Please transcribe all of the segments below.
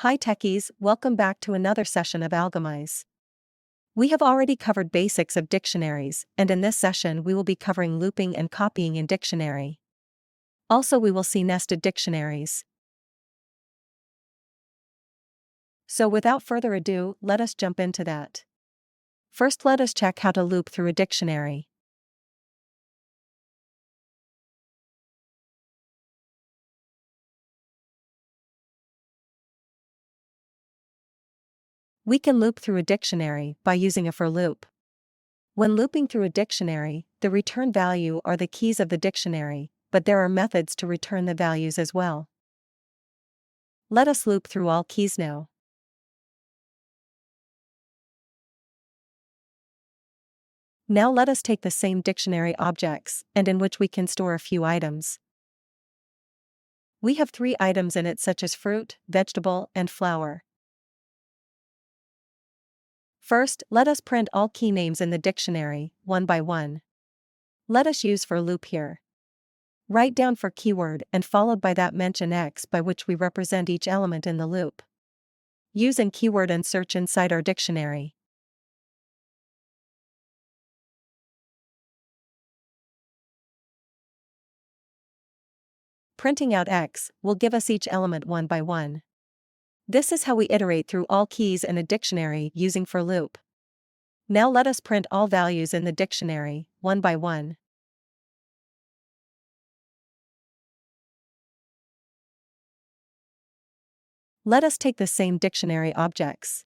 Hi techies, welcome back to another session of Algomiz. We have already covered basics of dictionaries, and in this session we will be covering looping and copying in dictionary. Also we will see nested dictionaries. So without further ado, let us jump into that. First let us check how to loop through a dictionary. We can loop through a dictionary by using a for loop. When looping through a dictionary, the return value are the keys of the dictionary, but there are methods to return the values as well. Let us loop through all keys now. Now let us take the same dictionary objects, and in which we can store a few items. We have 3 items in it such as fruit, vegetable, and flower. First, let us print all key names in the dictionary, one by one. Let us use for loop here. Write down for keyword and followed by that mention X by which we represent each element in the loop. Use in keyword and search inside our dictionary. Printing out X will give us each element one by one. This is how we iterate through all keys in a dictionary using for loop. Now let us print all values in the dictionary, one by one. Let us take the same dictionary objects.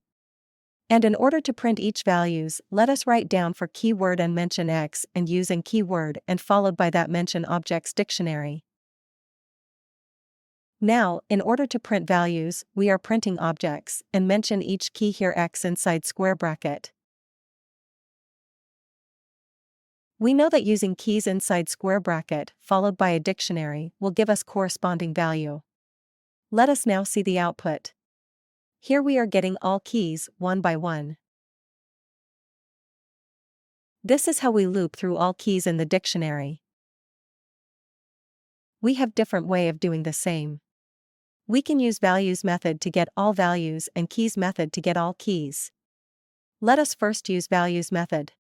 And in order to print each values, let us write down for keyword and mention X and use in keyword and followed by that mention objects dictionary. Now, in order to print values, we are printing objects, and mention each key here X inside square bracket. We know that using keys inside square bracket, followed by a dictionary, will give us corresponding value. Let us now see the output. Here we are getting all keys, one by one. This is how we loop through all keys in the dictionary. We have different way of doing the same. We can use values method to get all values and keys method to get all keys. Let us first use values method.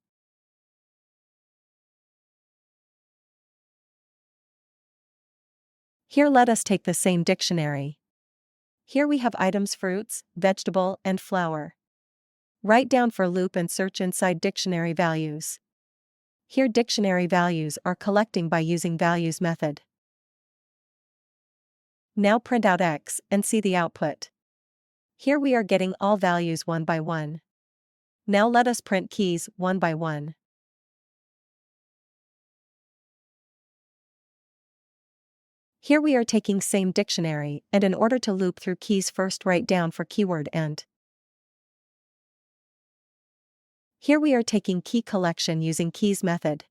Here let us take the same dictionary. Here we have items fruits, vegetable, and flower. Write down for loop and search inside dictionary values. Here dictionary values are collecting by using values method. Now print out X and see the output. Here we are getting all values one by one. Now let us print keys one by one. Here we are taking same dictionary, and in order to loop through keys first write down for keyword and. Here we are taking key collection using keys method.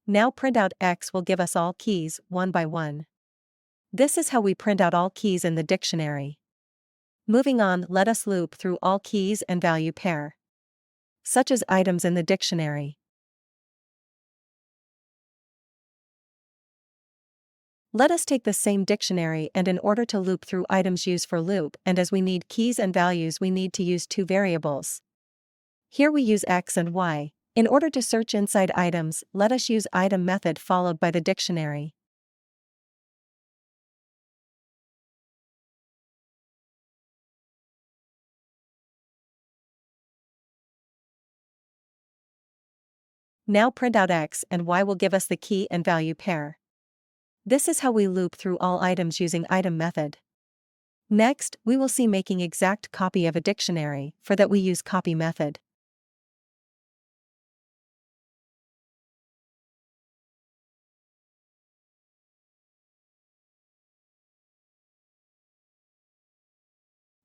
Now print out X will give us all keys, one by one. This is how we print out all keys in the dictionary. Moving on, let us loop through all keys and value pair, such as items in the dictionary. Let us take the same dictionary and in order to loop through items use for loop and as we need keys and values we need to use 2 variables. Here we use X and Y. In order to search inside items, let us use item method followed by the dictionary. Now print out X and Y will give us the key and value pair. This is how we loop through all items using item method. Next, we will see making exact copy of a dictionary, for that we use copy method.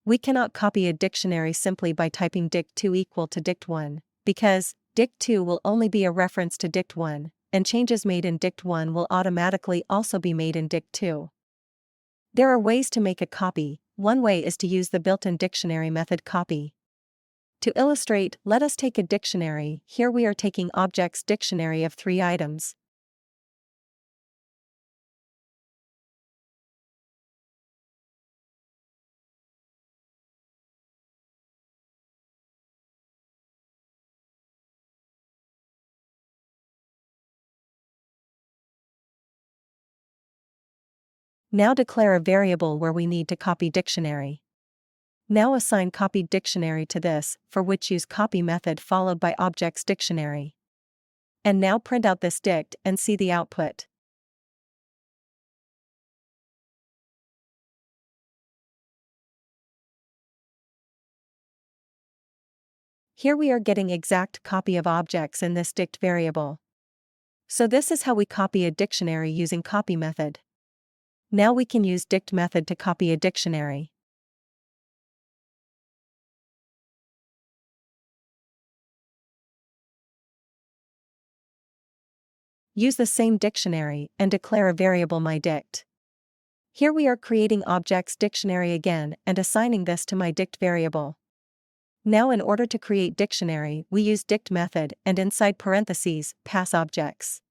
We cannot copy a dictionary simply by typing dict2 equal to dict1, because dict2 will only be a reference to dict1, and changes made in dict1 will automatically also be made in dict2. There are ways to make a copy. One way is to use the built-in dictionary method copy. To illustrate, let us take a dictionary. Here we are taking objects dictionary of 3 items. Now declare a variable where we need to copy dictionary. Now assign copied dictionary to this, for which use copy method followed by objects dictionary. And now print out this dict and see the output. Here we are getting exact copy of objects in this dict variable. So this is how we copy a dictionary using copy method. Now we can use dict method to copy a dictionary. Use the same dictionary and declare a variable myDict. Here we are creating objects dictionary again and assigning this to myDict variable. Now in order to create dictionary, we use dict method and inside parentheses, pass objects.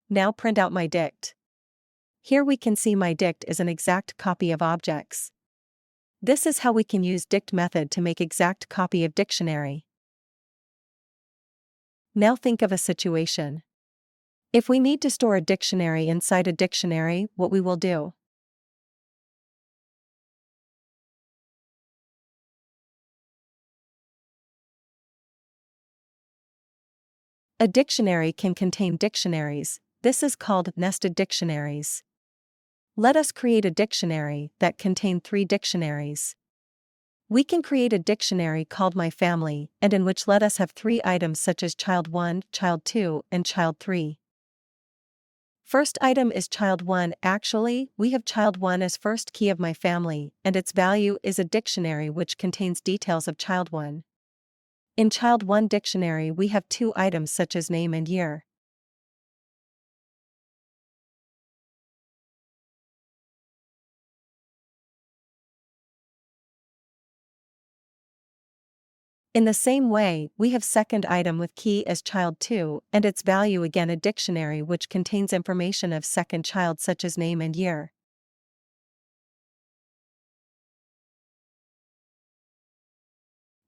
Now print out myDict. Here we can see myDict is an exact copy of objects. This is how we can use dict method to make exact copy of dictionary. Now think of a situation. If we need to store a dictionary inside a dictionary, what we will do? A dictionary can contain dictionaries. This is called nested dictionaries. Let us create a dictionary that contain 3 dictionaries. We can create a dictionary called My Family, and in which let us have 3 items such as child 1, child 2, and child 3. First item is child 1. Actually, we have child 1 as first key of My Family, and its value is a dictionary which contains details of child 1. In child 1 dictionary we have 2 items such as name and year. In the same way, we have second item with key as child 2 and its value again a dictionary which contains information of second child such as name and year.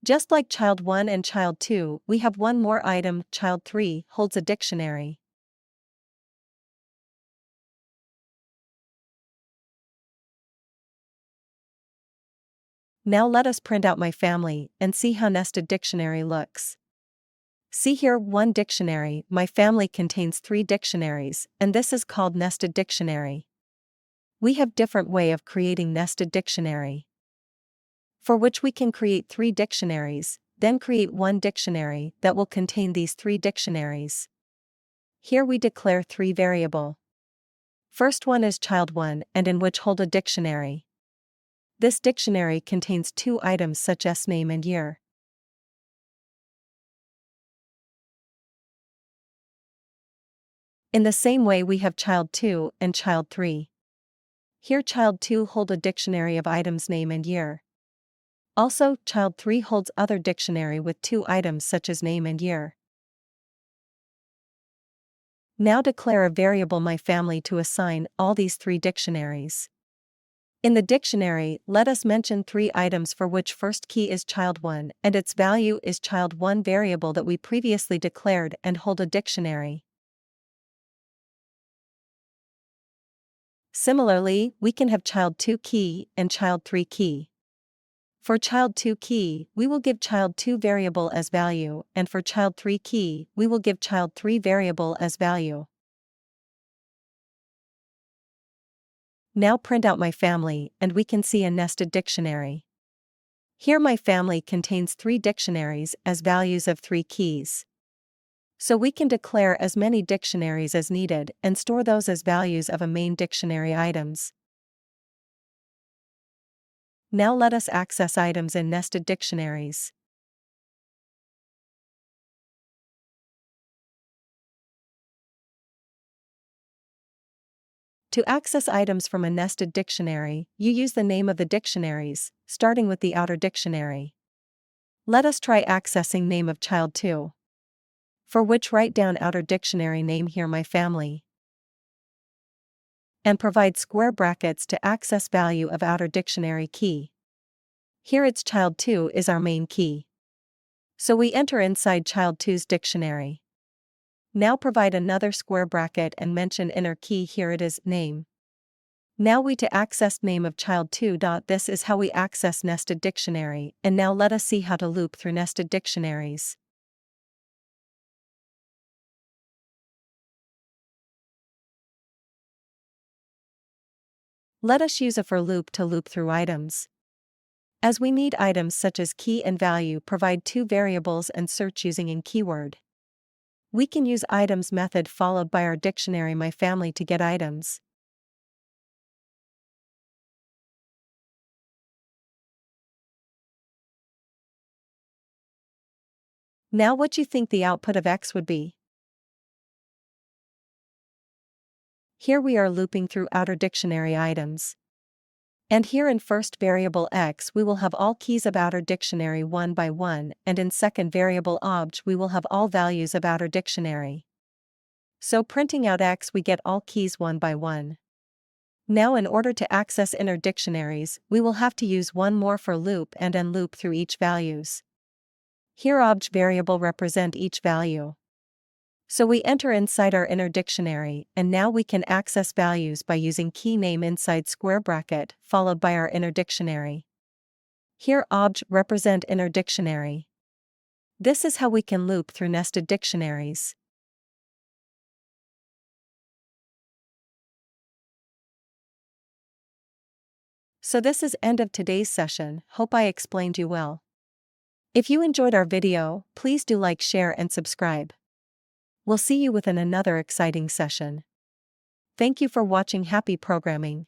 Just like child 1 and child 2, we have one more item, child 3 holds a dictionary. Now let us print out My Family and see how nested dictionary looks. See here, one dictionary. My Family contains 3 dictionaries, and this is called nested dictionary. We have different way of creating nested dictionary, for which we can create 3 dictionaries, then create one dictionary that will contain these 3 dictionaries. Here we declare 3 variable. First one is child 1 and in which hold a dictionary. This dictionary contains 2 items such as name and year. In the same way we have child 2 and child 3. Here child 2 hold a dictionary of items name and year. Also, child 3 holds other dictionary with 2 items such as name and year. Now declare a variable My Family to assign all these 3 dictionaries. In the dictionary, let us mention 3 items for which first key is child 1 and its value is child 1 variable that we previously declared and hold a dictionary. Similarly, we can have child 2 key and child 3 key. For child 2 key, we will give child 2 variable as value, and for child 3 key, we will give child 3 variable as value. Now print out My Family and we can see a nested dictionary. Here My Family contains 3 dictionaries as values of 3 keys. So we can declare as many dictionaries as needed and store those as values of a main dictionary items. Now let us access items in nested dictionaries. To access items from a nested dictionary, you use the name of the dictionaries, starting with the outer dictionary. Let us try accessing name of child 2. For which write down outer dictionary name here My Family. And provide square brackets to access value of outer dictionary key. Here its child 2 is our main key. So we enter inside child 2's dictionary. Now provide another square bracket and mention inner key. Here it is, name. Now we to access name of child 2. This is how we access nested dictionary, and now let us see how to loop through nested dictionaries. Let us use a for loop to loop through items. As we need items such as key and value, provide two variables and search using in keyword. We can use items method followed by our dictionary my family to get items. Now what you think the output of X would be? Here we are looping through outer dictionary items. And here in first variable X we will have all keys of outer dictionary one by one, and in second variable obj we will have all values of outer dictionary. So printing out X we get all keys one by one. Now in order to access inner dictionaries, we will have to use one more for loop and unloop through each values. Here obj variable represent each value. So we enter inside our inner dictionary, and now we can access values by using key name inside square bracket followed by our inner dictionary. Here obj represent inner dictionary. This is how we can loop through nested dictionaries. So this is end of today's session. Hope I explained you well. If you enjoyed our video, please do like, share and subscribe. We'll see you within another exciting session. Thank you for watching. Happy programming.